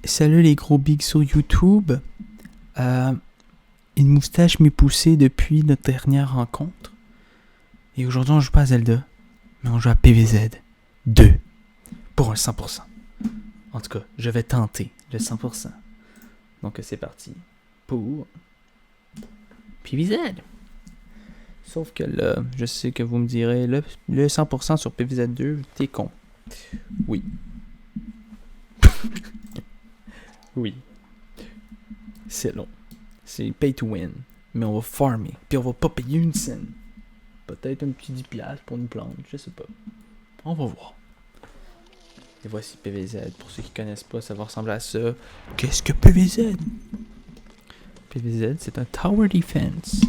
salut les gros bigs sur YouTube. Une moustache m'est poussée depuis notre dernière rencontre. Et aujourd'hui, on joue pas à Zelda, mais on joue à PVZ 2 pour un 100%. En tout cas, je vais tenter le 100%. Donc c'est parti pour PVZ. Sauf que là, je sais que vous me direz, le 100% sur PVZ 2, t'es con. Oui. Oui. C'est long. C'est pay to win. Mais on va farmer. Puis on va pas payer une scène. Peut-être un petit 10$ pour une plante. Je sais pas. On va voir. Et voici PVZ. Pour ceux qui connaissent pas, ça va ressembler à ça. Qu'est-ce que PVZ? PVZ, c'est un tower defense.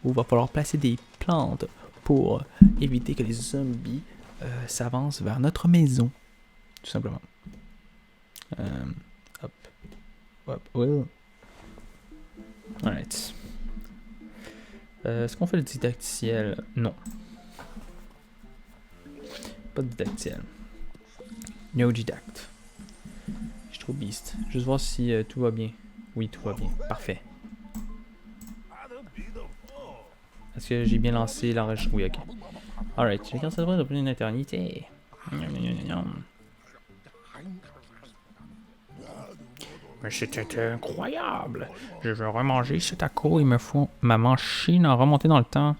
Où il va falloir placer des plantes pour éviter que les zombies s'avancent vers notre maison. Tout simplement. Hop. Hop. Well. Alright. Est-ce qu'on fait le didacticiel? Non. Pas de didacticiel. No didact. Je suis trop beast. Juste voir si tout va bien. Oui, tout va bien. Parfait. Est-ce que j'ai bien lancé l'enregistrement? Oui, ok. Alright. Je regarde ça devrait depuis une éternité. Mais c'était incroyable. Je veux remanger ce taco. Il me faut ma machine à remonter dans le temps.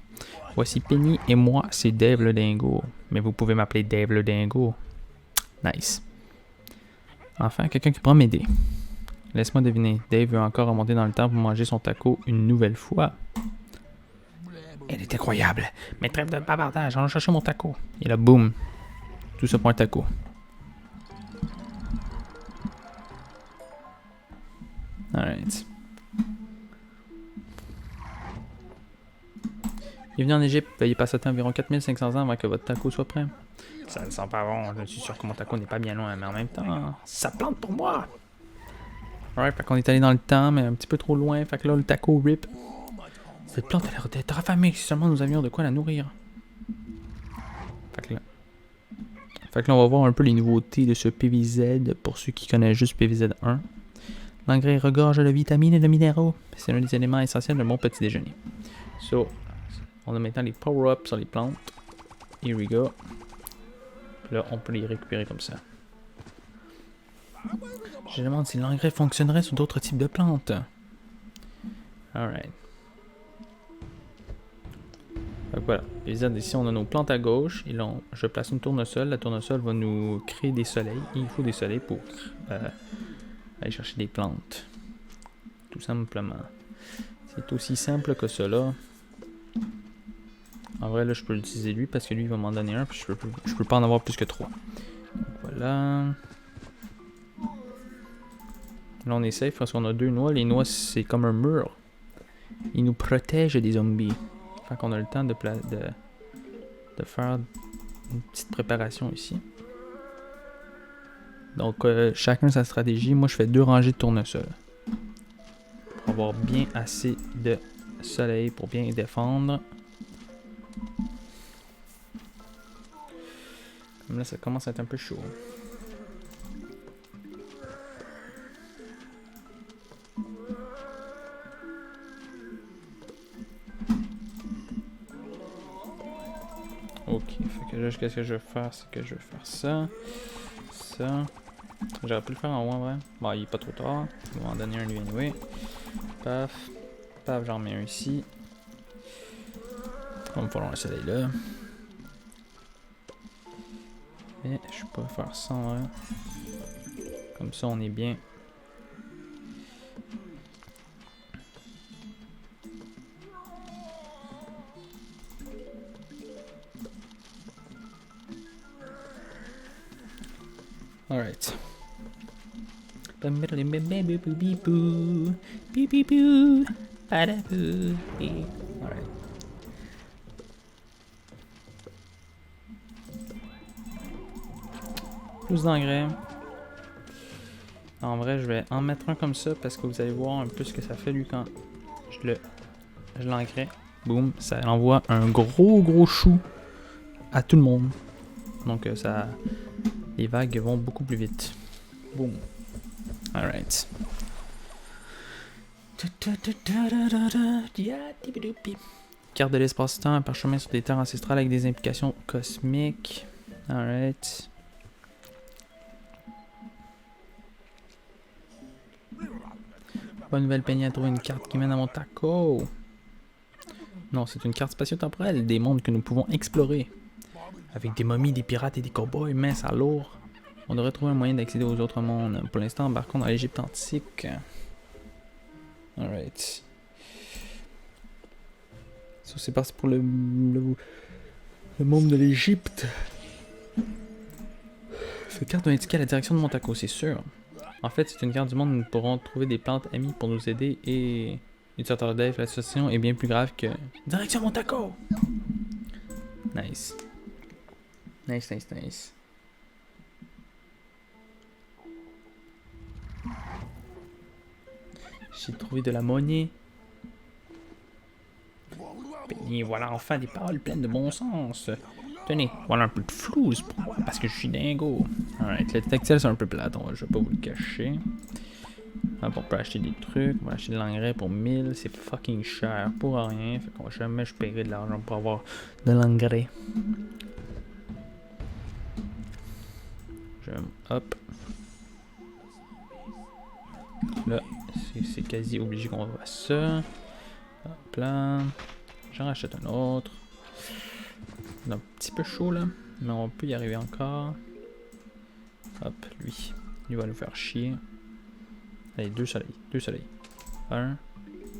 Voici Penny et moi, c'est Dave le Dingo. Mais vous pouvez m'appeler Dave le Dingo. Nice. Enfin, quelqu'un qui pourra m'aider. Laisse-moi deviner. Dave veut encore remonter dans le temps pour manger son taco une nouvelle fois. Elle est incroyable. Mais trêve de bavardage. Allons chercher mon taco. Et là, boum. Tout ça pour un taco. Alright. Bienvenue en Égypte. Veuillez patienter environ 4500 ans avant que votre taco soit prêt. Ça ne sent pas bon. Je suis sûr que mon taco n'est pas bien loin, mais en même temps, ça plante pour moi. Alright, fait qu'on est allé dans le temps, mais un petit peu trop loin. Fait que là, le taco rip. Cette plante a l'air d'être affamée si seulement nous avions de quoi la nourrir. Fait que là, on va voir un peu les nouveautés de ce PVZ pour ceux qui connaissent juste PVZ 1. L'engrais regorge de vitamines et de minéraux. C'est l'un des éléments essentiels de mon petit déjeuner. So, on a maintenant les power-ups sur les plantes. Here we go. Là, on peut les récupérer comme ça. Je demande si l'engrais fonctionnerait sur d'autres types de plantes. Alright. Donc voilà. Ici, on a nos plantes à gauche. Et là, je place une tournesol. La tournesol va nous créer des soleils. Et il faut des soleils pour aller chercher des plantes. Tout simplement. C'est aussi simple que cela. En vrai, là, je peux l'utiliser lui parce que lui, il va m'en donner un. Puis je peux pas en avoir plus que 3. Donc, voilà. Là, on est safe parce qu'on a 2 noix. Les noix, c'est comme un mur. Ils nous protègent des zombies. Fait qu'on a le temps de faire une petite préparation ici. Donc, chacun sa stratégie. Moi, je fais 2 rangées de tournesol. Pour avoir bien assez de soleil pour bien défendre. Comme là, ça commence à être un peu chaud. Ok, fait que là, qu'est-ce que je vais faire? C'est que je vais faire ça. Ça. J'aurais pu le faire en haut en vrai. Bon, il est pas trop tard. On va en donner un lui anyway. Paf. Paf, j'en mets un ici. Il va me falloir un soleil là. Mais je peux pas faire ça en vrai. Comme ça, on est bien. Alright. Alright. Plus d'engrais. En vrai, je vais en mettre un comme ça parce que vous allez voir un peu ce que ça fait lui quand je l'engrais. Boum, ça envoie un gros chou à tout le monde. Donc ça, les vagues vont beaucoup plus vite. Boum. Alright. Carte de l'espace-temps, un parchemin sur des terres ancestrales avec des implications cosmiques. Alright. Bonne nouvelle, Penny a trouvé une carte qui mène à mon taco. Non, c'est une carte spatio-temporelle des mondes que nous pouvons explorer. Avec des momies, des pirates et des cowboys minces à lourd. On devrait trouver un moyen d'accéder aux autres mondes. Pour l'instant, embarquons dans l'Égypte antique. Alright. So, c'est parti pour le monde de l'Égypte. Cette carte doit indiquer la direction de mon taco, c'est sûr. En fait, c'est une carte du monde où nous pourrons trouver des plantes amies pour nous aider et... Utilisateur Dave, la situation est bien plus grave que... Direction mon taco! Nice. Nice, nice, nice. J'ai trouvé de la monnaie. Et voilà enfin des paroles pleines de bon sens. Tenez, voilà un peu de flouze. Pourquoi? Parce que je suis dingo. Alright, le tactile c'est un peu plate, je vais pas vous le cacher. Hop, on peut acheter des trucs, on va acheter de l'engrais pour 1000, c'est fucking cher pour rien. Fait qu'on jamais je paierai de l'argent pour avoir de l'engrais. Hop. Là, c'est quasi obligé qu'on voit ça. Hop là. J'en rachète un autre. C'est un petit peu chaud là, mais on peut y arriver encore. Hop, lui. Il va nous faire chier. Allez, 2 soleils. 2 soleils. 1,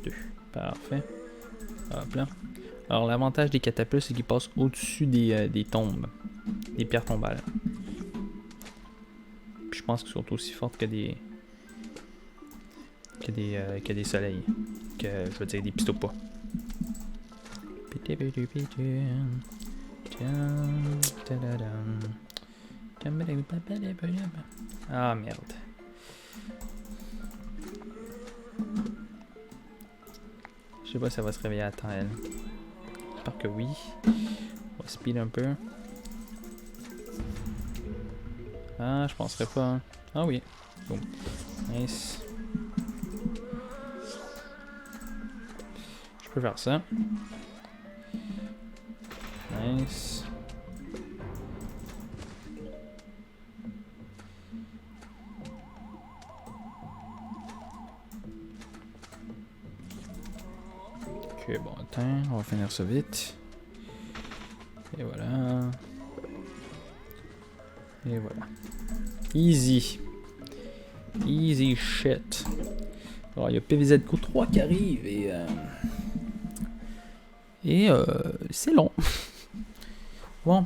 2. Parfait. Hop là. Alors, l'avantage des catapultes, c'est qu'ils passent au-dessus des tombes. Des pierres tombales. Puis je pense qu'ils sont aussi fortes que des soleils. Que, je veux dire, des pistos pas. Ah, merde. Je sais pas si ça va se réveiller à temps, elle. J'espère que oui. On va speed un peu. Ah, je penserais pas. Hein. Ah oui. Boom. Nice. Je peux faire ça. Nice. Ok, bon, attends, on va finir ça vite. Et voilà. Et voilà. Easy. Easy shit. Alors, il y a PVZ Co 3 qui arrive et c'est long. Bon,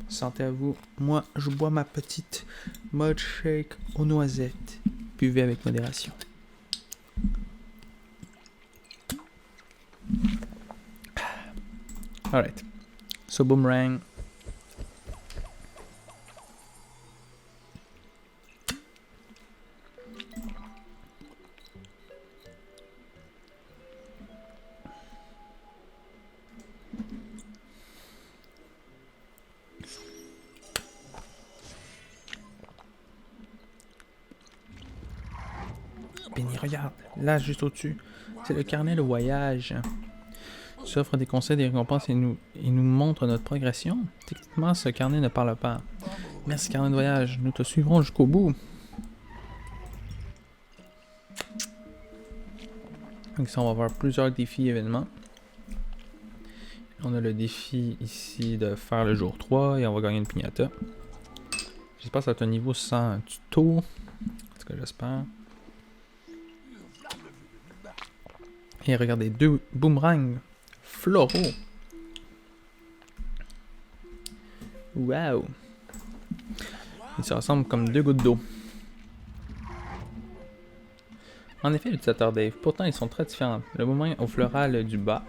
santé à vous. Moi, je bois ma petite mud shake aux noisettes. Buvez avec modération. Alright. So, boomerang. Penny, regarde, là, juste au-dessus, c'est le carnet de voyage. Il offre des conseils, des récompenses et nous montre notre progression. Techniquement, ce carnet ne parle pas. Merci, carnet de voyage, nous te suivrons jusqu'au bout. Donc ici, on va voir plusieurs défis événements. On a le défi ici de faire le jour 3 et on va gagner une piñata. J'espère que ça va être un niveau sans tuto. En tout cas, j'espère. Et regardez, 2 boomerangs floraux. Wow! Ils se ressemblent comme 2 gouttes d'eau. En effet, l'utilisateur Dave, pourtant ils sont très différents. Le boomerang au floral du bas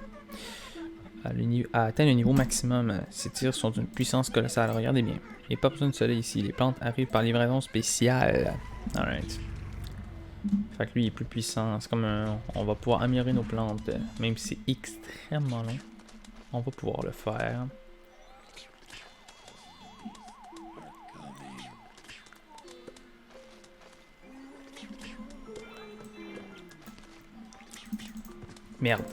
a atteint le niveau maximum. Ces tirs sont d'une puissance colossale. Regardez bien. Il n'y a pas besoin de soleil ici. Les plantes arrivent par livraison spéciale. Alright. Fait que lui il est plus puissant. C'est comme on va pouvoir améliorer nos plantes. Même si c'est extrêmement long. On va pouvoir le faire. Merde.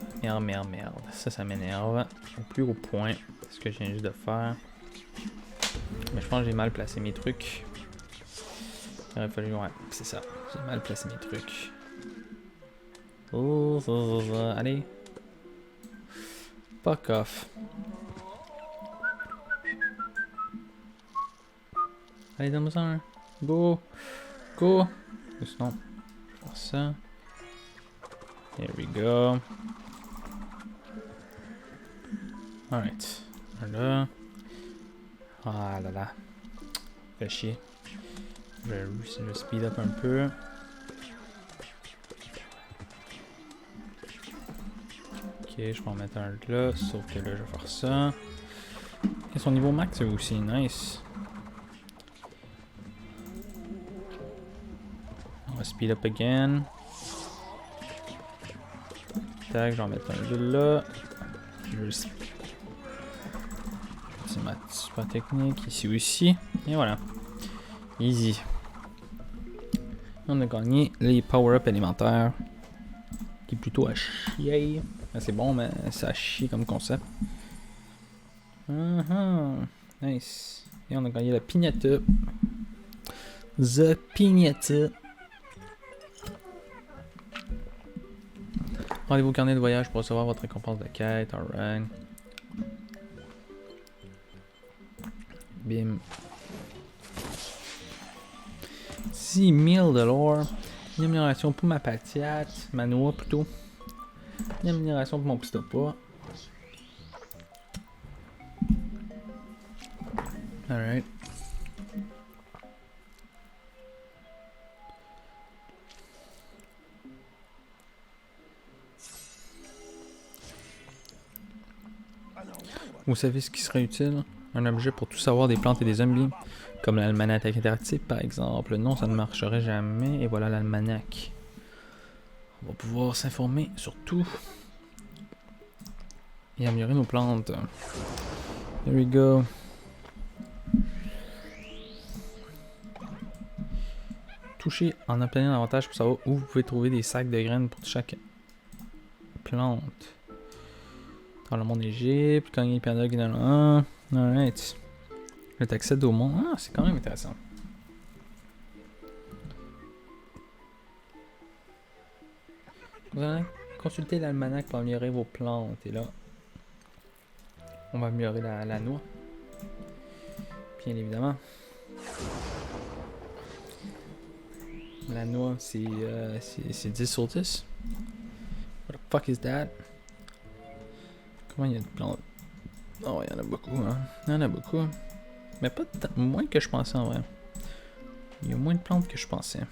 Ça m'énerve. Au plus haut point. C'est ce que je viens juste de faire. Mais je pense que j'ai mal placé mes trucs. Il aurait fallu... Ouais, c'est ça. J'ai mal placé mes trucs. Allez. Fuck off. Allez, donne-moi ça, hein. Go. Go. Sinon, je vais faire ça. There we go. Alright. Là. Ah là là. Fait chier. Je vais speed up un peu. Ok, je vais en mettre un là. Sauf que là, je vais faire ça. Et son niveau max est aussi nice. On va speed up again. Tac, je vais en mettre un là. C'est ma super technique. Ici aussi. Et voilà. Easy. On a gagné les power-up élémentaires. Qui est plutôt à chier. C'est bon, mais c'est à chier comme concept. Nice. Et on a gagné la pignata. The pignata. Rendez-vous au carnet de voyage pour recevoir votre récompense de quête. Alright. Bim. 6000 de l'or. Une amélioration pour ma patiate. Ma noix plutôt. Une amélioration pour mon petit pas. Alright. Vous savez ce qui serait utile? Un objet pour tout savoir des plantes et des zombies. Comme l'almanach interactif par exemple. Non, ça ne marcherait jamais. Et voilà l'almanach. On va pouvoir s'informer sur tout. Et améliorer nos plantes. There we go. Touchez en obtenant un avantage pour savoir où vous pouvez trouver des sacs de graines pour chaque plante. Dans le monde d'Égypte, quand il y a un qui dans le 1. Alright. Là, t'accèdes au monde. Ah, c'est quand même intéressant. Vous allez consulter l'almanach pour améliorer vos plantes. Et là, on va améliorer la noix. Bien évidemment. La noix, c'est 10 sur 10. What the fuck is that? Comment il y a de plantes? Oh, il y en a beaucoup, hein. Il y en a beaucoup. Mais pas moins que je pensais en vrai. Il y a moins de plantes que je pensais.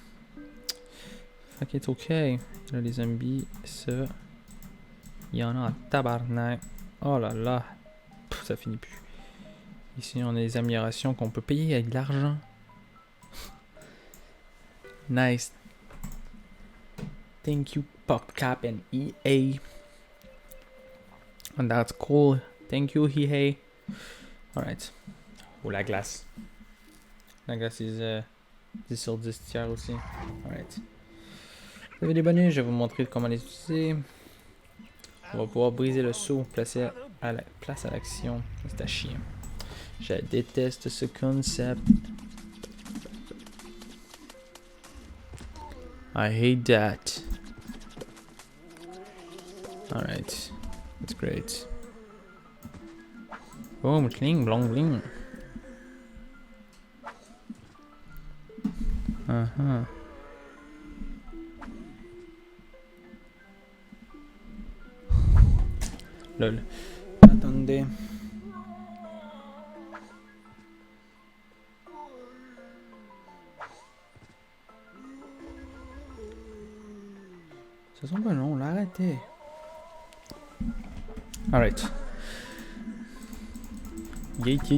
Fait que c'est ok. Là, les zombies, ça. Il y en a en tabarnak. Oh là là. Pff, ça finit plus. Ici, on a des améliorations qu'on peut payer avec de l'argent. Nice. Thank you, PopCap and EA. And that's cool. Thank you, EA. Alright. Oh, la glace. La glace est 10 sur 10 tiers aussi. Alright. Vous avez des bonus, je vais vous montrer comment les utiliser. On va pouvoir briser le seau, placer à la place à l'action. C'est à chier. Je déteste ce concept. I hate that. Alright. That's great. Boom, cling, blong, bling. Lol. Attendez. Ça semble long, l'arrêtez. Alright. Gate.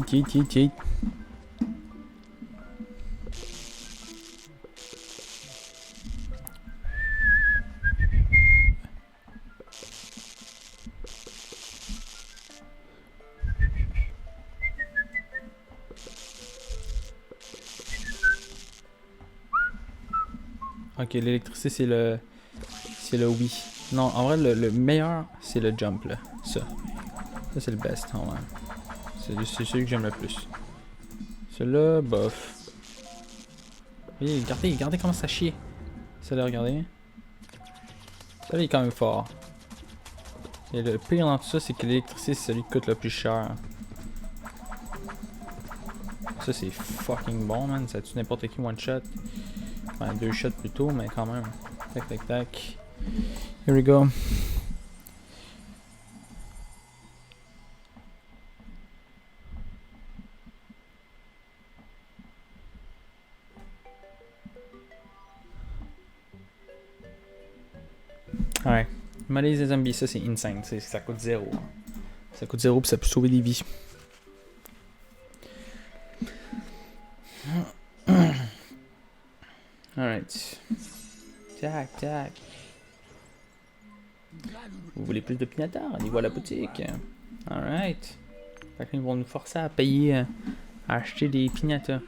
Ok, l'électricité c'est le oui. Non, en vrai, le meilleur, c'est le jump, là. Ça. Ça, c'est le best, en vrai. C'est celui que j'aime le plus. Celui-là, bof. Oui, regardez comment ça chie. Celui-là, regardez. Celui-là, il est quand même fort. Et le pire dans tout ça, c'est que l'électricité, c'est celui qui coûte le plus cher. Ça, c'est fucking bon, man. Ça tue n'importe qui one shot. Enfin, 2 shots plutôt, mais quand même. Tac, tac, tac. Here we go. Ouais. Malaise des zombies, ça c'est insane. Ça coûte 0. Ça coûte 0 puis ça peut sauver des vies. Alright. Tac, tac. Vous voulez plus de pinateurs? Allez-vous à la boutique. Alright. Fait qu'ils vont nous forcer à payer, à acheter des pinatas.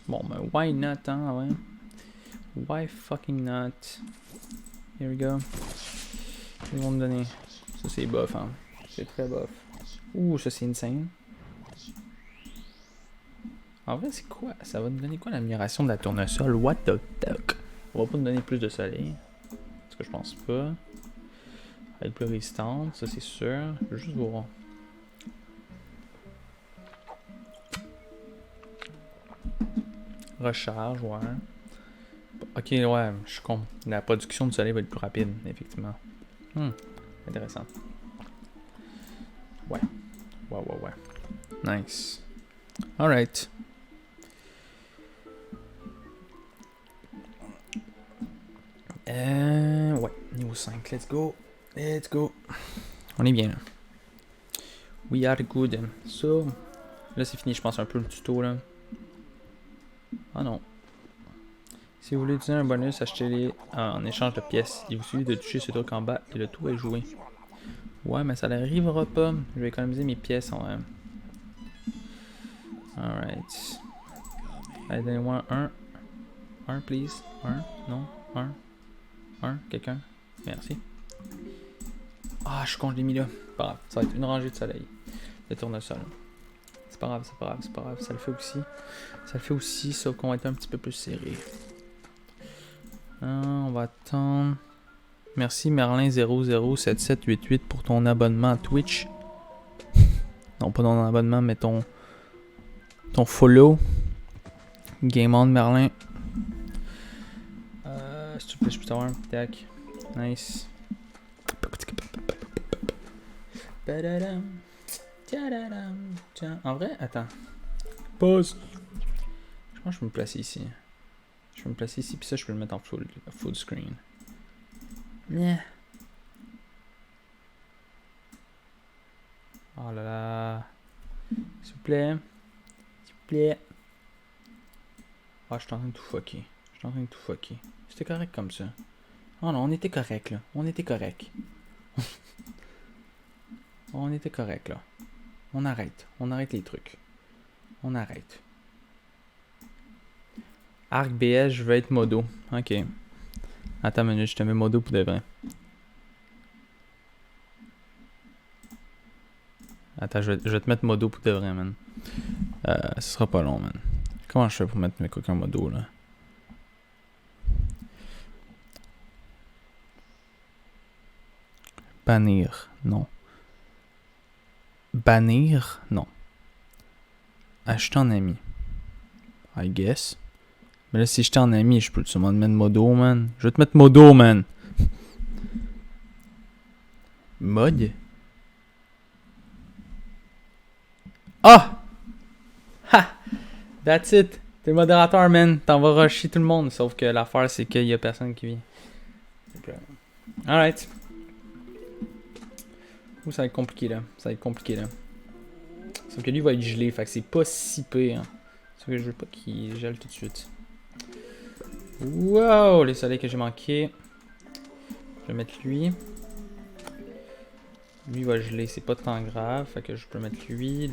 Bon, ben, why not, hein, ouais. Why fucking not? Here we go. Ils vont me donner. Ça, c'est bof, hein. C'est très bof. Ouh, ça, c'est insane. En vrai, c'est quoi? Ça va nous donner quoi l'amélioration de la tournesol? What the fuck? On va pas nous donner plus de soleil. Parce que je pense pas. Elle va être plus résistante, ça c'est sûr. Je veux juste voir. Recharge, ouais. Ok, ouais, je suis con. La production de soleil va être plus rapide, effectivement. Intéressant. Ouais. Ouais. Nice. Alright. Ouais, niveau 5, let's go. Let's go. On est bien là. We are good. So, là c'est fini, je pense un peu le tuto là. Ah non. Si vous voulez utiliser un bonus, achetez-les en échange de pièces. Il vous suffit de toucher ce truc en bas et le tout est joué. Ouais, mais ça n'arrivera pas. Je vais économiser mes pièces en vrai. Alright. Allez, donnez-moi un. Un, please. Un, non, un, quelqu'un. Merci. Ah, je suis con, je l'ai mis là. Pas grave, ça va être une rangée de soleil. De tournesol. C'est pas grave, ça le fait aussi. Ça le fait aussi, sauf qu'on va être un petit peu plus serré. On va attendre. Merci Merlin007788 pour ton abonnement à Twitch. Non, pas ton abonnement, mais ton follow. Game on Merlin. S'il te plaît, je peux t'avoir un tac. Nice. En vrai, attends. Pause. Je pense que je peux me placer ici. Je peux me placer ici, puis ça, je peux le mettre en full screen. Yeah. Oh là là. S'il vous plaît. S'il vous plaît. Ah, je suis en train de tout fucker. C'était correct comme ça. Oh non, on était correct là. On était correct là. On arrête les trucs. On arrête. Arc BS, je veux être modo. Ok. Attends une minute, je te mets modo pour de vrai. Attends, je vais te mettre modo pour de vrai, man. Ce sera pas long, man. Comment je fais pour mettre mes coquins modo, là? Bannir, non. Bannir, non. Acheter en ami. I guess. Mais là, si j'étais en ami, je peux sûrement te mettre modo, man. Je vais te mettre modo, man. Mode? Ah! Ha! That's it. T'es le modérateur, man. T'en vas rusher tout le monde. Sauf que l'affaire, c'est qu'il y a personne qui vient. Alright. Ouh, ça va être compliqué, là. Sauf que lui va être gelé. Fait que c'est pas si pire. Sauf que je veux pas qu'il gèle tout de suite. Wow! Les soleils que j'ai manqués. Je vais mettre lui. Lui va geler, c'est pas tant grave. Fait que je peux mettre lui.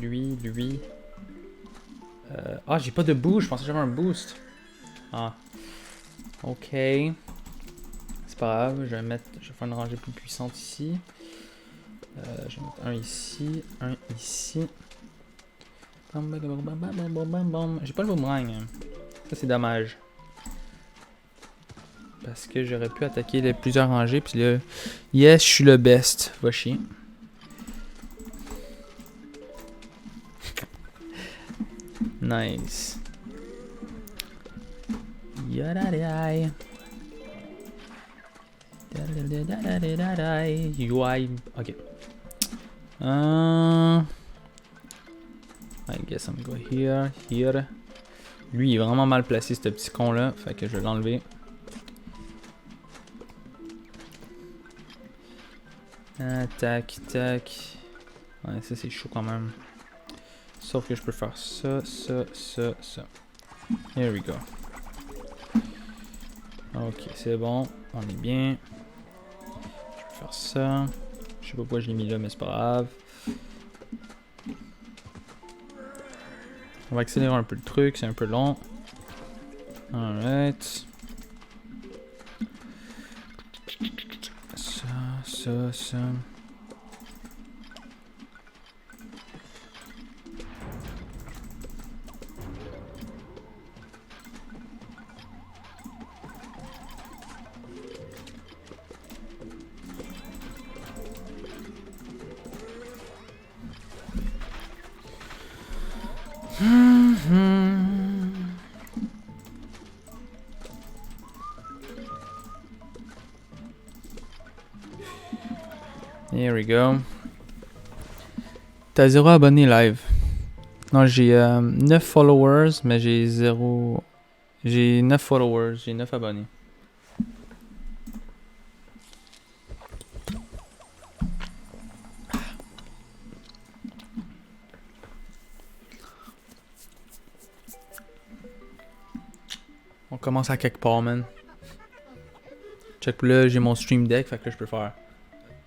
Ah, j'ai pas de boost. Je pensais que j'avais un boost. Ah. Ok. C'est pas grave. Je vais faire une rangée plus puissante ici. Je vais mettre un ici, un ici. J'ai pas le boomerang. Ça, c'est dommage. Parce que j'aurais pu attaquer les plusieurs rangées. Puis là, yes, je suis le best. Va chier. Nice. Yadadai. UI. Ok. I guess I'm go here, here. Lui, il est vraiment mal placé, ce petit con-là. Fait que je vais l'enlever. Tac, tac. Ouais, ça, c'est chaud quand même. Sauf que je peux faire ça, ça, ça, ça. Here we go. Ok, c'est bon. On est bien. Je peux faire ça. Je sais pas pourquoi je l'ai mis là, mais c'est pas grave. On va accélérer un peu le truc, c'est un peu long. Alright. Ça, ça, ça. Here we go. T'as 0 abonnés live. Non, j'ai 9 followers, mais j'ai 0. J'ai 9 followers, j'ai 9 abonnés. On commence à quelque part, man. Check là, j'ai mon stream deck, fait que là, je peux faire.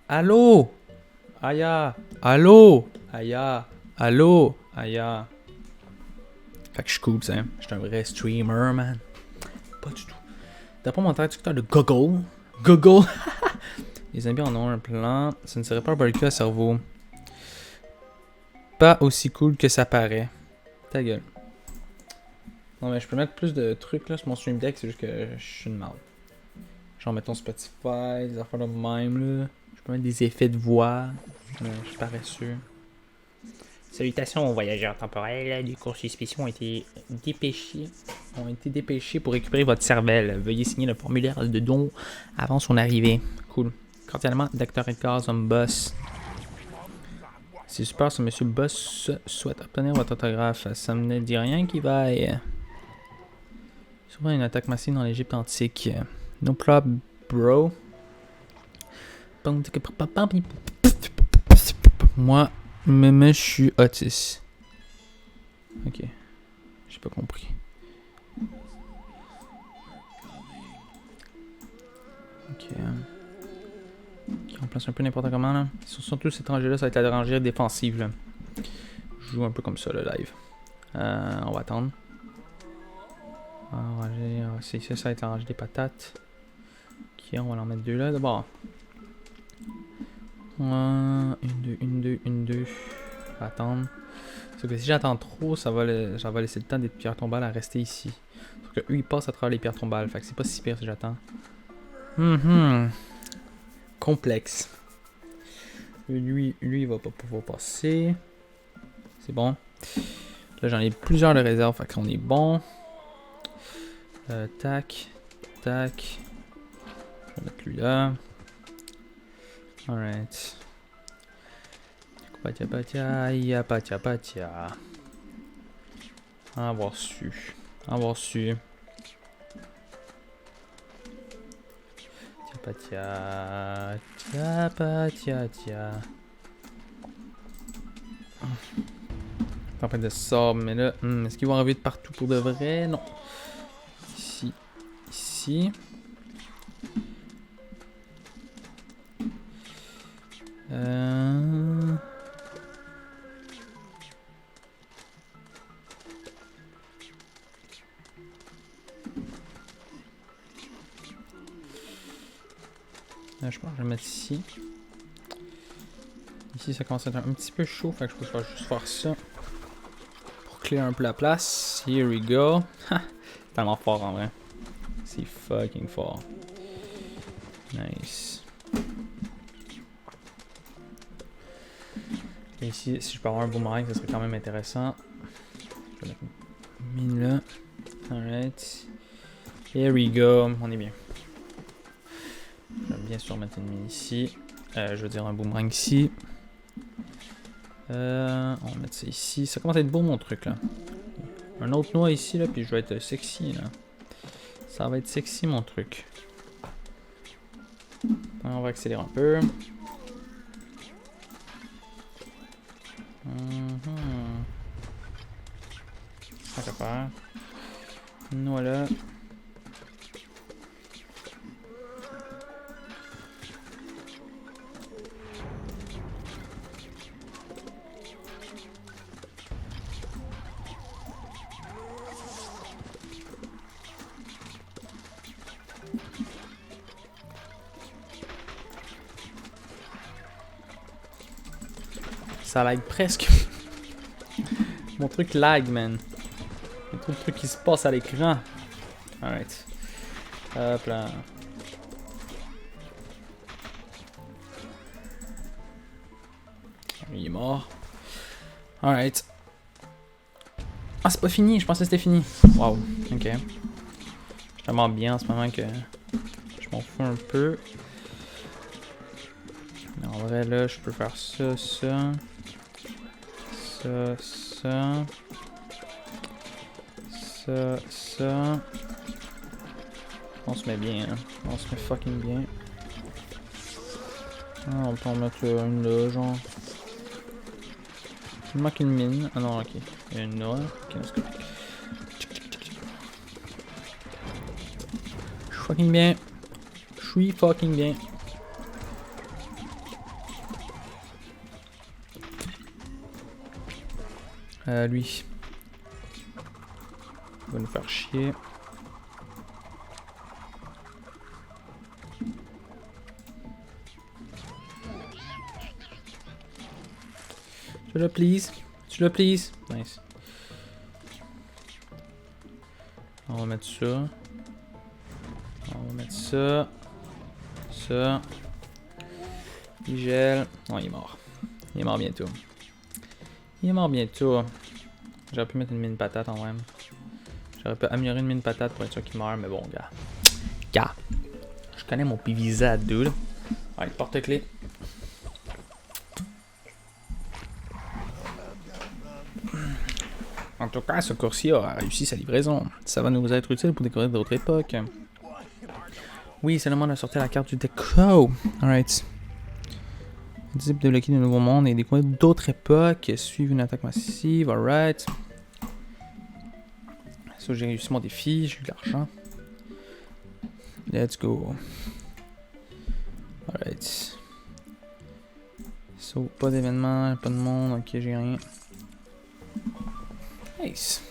Allô? Aya! Allô? Aya! Allô? Aya! Fait que je coupe ça. Je suis un vrai streamer, man. Pas du tout. D'après mon traducteur de Google. Google! Les amis en ont un plan. Ce ne serait pas un barbecue à cerveau. Pas aussi cool que ça paraît. Ta gueule. Non, mais je peux mettre plus de trucs là sur mon stream deck, c'est juste que je suis une merde. Genre, mettons Spotify, des affaires de même là. Je peux mettre des effets de voix. Je suis paresseux. Salutations aux voyageurs temporels. Des courses spéciaux ont été dépêchés pour récupérer votre cervelle. Veuillez signer le formulaire de don avant son arrivée. Cool. Cordialement, Dr. Edgar Boss. C'est super, ce monsieur Boss souhaite obtenir votre autographe. Ça me ne dit rien qui vaille. Souvent une attaque massive dans l'Égypte antique. No problem, bro. Moi, je suis autiste. Ok. J'ai pas compris. Ok. Ok, on place un peu n'importe comment là. Surtout cet rangée-là, ça va être la rangée défensive là. Je joue un peu comme ça le live. On va attendre. C'est ça, ça va être la rangée des patates. Ok, on va en mettre deux là d'abord. Une, deux. On va attendre. Sauf que si j'attends trop, ça va laisser le temps des pierres tombales à rester ici. Sauf que eux ils passent à travers les pierres tombales. Fait que c'est pas si pire si j'attends. Complexe. Lui, il va pas pouvoir passer. C'est bon. Là, j'en ai plusieurs de réserve. Fait qu'on est bon. Tac. Tac. Je vais mettre lui là. Alright. Patia. Avoir su. Patia. Tempête de sable, mais là, est-ce qu'ils vont arriver de partout pour de vrai? Non. Ici. Je pense que je vais le mettre ici. Ici, ça commence à être un petit peu chaud, fait que je peux juste faire ça. Pour clear un peu la place. Here we go. Tellement fort en vrai. C'est fucking fort. Nice. Et ici, si je peux avoir un boomerang, ça serait quand même intéressant. Je vais mettre une mine là. Alright. Here we go. On est bien. Je vais bien sûr mettre une mine ici. Je veux dire un boomerang ici. On va mettre ça ici. Ça commence à être beau mon truc là. Un autre noix ici là, puis je vais être sexy là. Ça va être sexy mon truc. On va accélérer un peu. Ça va faire. Voilà. Ça lag presque. Mon truc lag, man. Il y a trop de trucs qui se passent à l'écran. Alright. Hop là. Il est mort. Alright. Ah, c'est pas fini. Je pensais que c'était fini. Wow. Ok. Je suis tellement bien en ce moment que je m'en fous un peu. Mais en vrai, là, je peux faire ça, ça. Ça, ça. Ça, ça. On se met bien, hein. On se met fucking bien. Ah, on peut en mettre une là, genre. Il manque une mine. Ah non, ok. Il y a une là. Ok, let's go. Je suis fucking bien. Je suis fucking bien. Lui. Il va nous faire chier. Tu le please. Tu le please. Nice. On va mettre ça. On va mettre ça. Ça. Il gèle. Oh, il est mort. Il est mort bientôt. Il est mort bientôt. J'aurais pu mettre une mine patate en vrai. J'aurais pu améliorer une mine patate pour être sûr qu'il meurt, mais bon, gars. Gars. Je connais mon PVZ, dude. Allez, porte-clés. En tout cas, ce coursier a réussi sa livraison. Ça va nous être utile pour découvrir d'autres époques. Oui, c'est le moment de sortir la carte du déco. Alright. Type de débloquer de nouveaux mondes et découvrir d'autres époques. Suivre une attaque massive. Alright. So, j'ai réussi mon défi. J'ai eu de l'argent. Let's go. Alright. So, pas d'événement, pas de monde. Ok, j'ai rien. Nice.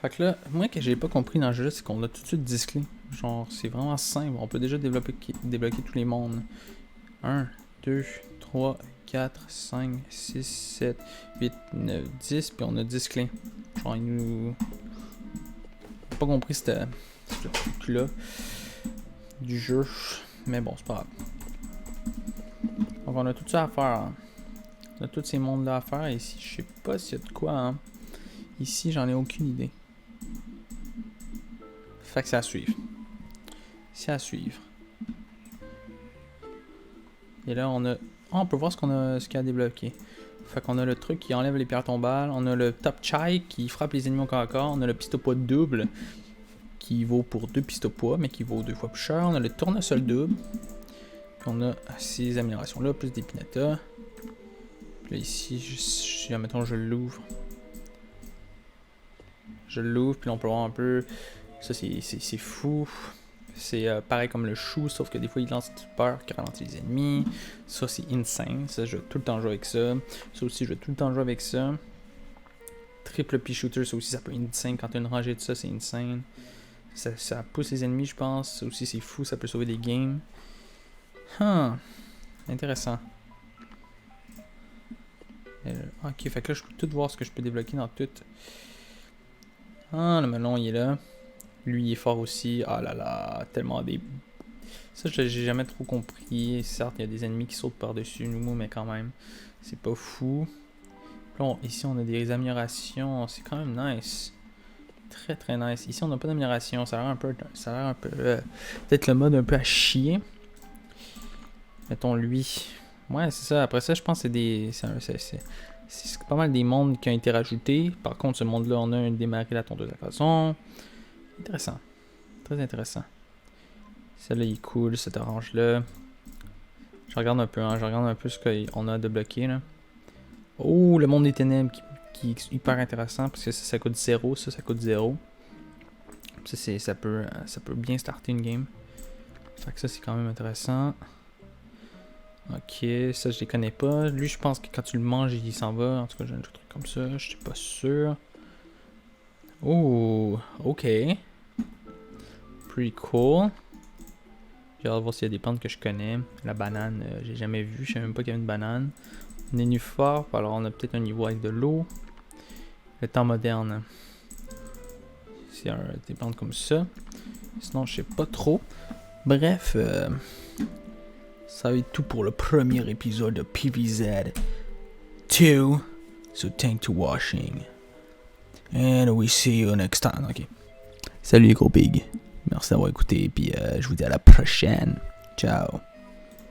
Fait que là, moi que j'ai pas compris dans le jeu, c'est qu'on a tout de suite 10 clés. Genre, c'est vraiment simple. On peut déjà débloquer tous les mondes. 1, 2, 3, 4, 5, 6, 7, 8, 9, 10. Puis on a 10 clés. Genre, il nous... J'ai pas compris ce truc-là du jeu. Mais bon, c'est pas grave. Donc on a tout ça à faire. Hein. On a tous ces mondes-là à faire. Et ici, je sais pas s'il y a de quoi. Hein. Ici, j'en ai aucune idée. Fait que c'est à suivre. C'est à suivre. Et là, on a... Oh, on peut voir ce qu'il y a débloqué. Fait qu'on a le truc qui enlève les pierres tombales. On a le Top Chai qui frappe les ennemis au corps à corps. On a le pistopois double qui vaut pour 2 pistopois, mais qui vaut 2 fois plus cher. On a le tournesol double. Puis on a ces améliorations-là, plus des pinatas. Puis là, ici, mettons, je l'ouvre. Je l'ouvre, puis là, on peut voir un peu... Ça, c'est fou. C'est pareil comme le chou, sauf que des fois, il lance du peur qui ralentit les ennemis. Ça, c'est insane. Ça, je vais tout le temps jouer avec ça. Ça aussi, je vais tout le temps jouer avec ça. Triple pea shooter, ça aussi, ça peut être insane. Quand t'as une rangée de ça, c'est insane. Ça pousse les ennemis, je pense. Ça aussi, c'est fou, ça peut sauver des games. Intéressant. Ok, fait que là, je peux tout voir ce que je peux débloquer dans tout. Le melon, il est là. Lui, il est fort aussi. Ah là là, tellement des... Ça, j'ai jamais trop compris. Certes, il y a des ennemis qui sautent par-dessus nous, mais quand même, c'est pas fou. Là, ici, on a des améliorations. C'est quand même nice. Très, très nice. Ici, on n'a pas d'amélioration. Ça a l'air un peu... peut-être le mode un peu à chier. Mettons lui. Ouais, c'est ça. Après ça, je pense que c'est des... C'est pas mal des mondes qui ont été rajoutés. Par contre, ce monde-là, on a un démarré la tondeuse à gazon. Intéressant. Très intéressant. Celle-là, il est cool, cet orange-là. Je regarde un peu, je regarde un peu ce qu'on a à débloquer, là. Oh, le monde des ténèbres qui est hyper intéressant parce que ça coûte 0, ça coûte 0. Ça peut bien starter une game. Fait que ça, c'est quand même intéressant. Ok, ça, je les connais pas. Lui, je pense que quand tu le manges, il s'en va. En tout cas, j'ai un truc comme ça, je suis pas sûr. Oh, ok. Pretty cool. J'ai hâte de voir s'il y a des plantes que je connais. La banane, j'ai jamais vu. Je savais même pas qu'il y avait une banane. Nénuphar, alors on a peut-être un niveau avec de l'eau. Le temps moderne. C'est des plantes comme ça. Sinon, je sais pas trop. Bref, ça va être tout pour le premier épisode de PVZ 2. So thanks to watching. And we see you next time. Ok. Salut les gros pigs. Merci d'avoir écouté. Puis je vous dis à la prochaine. Ciao.